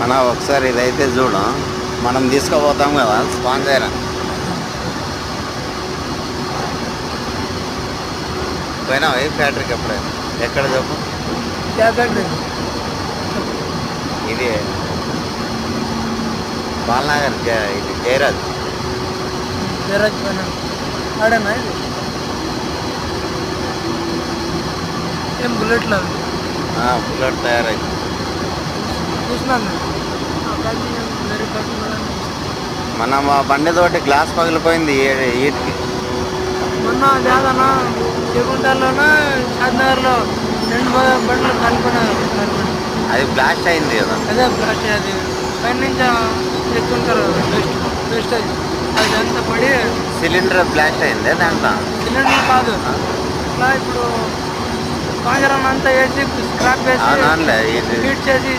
అన్న ఒకసారి ఇదైతే చూడు, మనం తీసుకుపోతాం కదా స్పాంజర్. పోయినావా ఈ ఫ్యాక్టరీకి ఎప్పుడైనా? ఎక్కడ చెప్పు. ఇది బాలనగర్ ఇది జయరాజ్. ఆడనా ఇది ఏం బుల్లెట్లు అవి బుల్లెట్ తయారైంది. చూసినాను మన మా బండి తోటి గ్లాస్ పగిలిపోయింది ఈటికి. మొన్న లేదన్నా చేకుంటాలోన షాద్నగర్లో 2 బండ్లు కాలిపోయినాయి. అది బ్లాస్ట్ అయింది కదా. అదే బ్లాస్ట్ అది పైన నుంచి ఎత్తుంటారు వేస్టేజ్ అది అంతా పడి సిలిండర్ బ్లాస్ట్ అయింది దాంట్లో. సిలిండర్ కాదు ఇట్లా ఇప్పుడు కాంజరం అంతా వేసి స్క్రాప్ వేసి అవునండి, ఇది హీట్ చేసి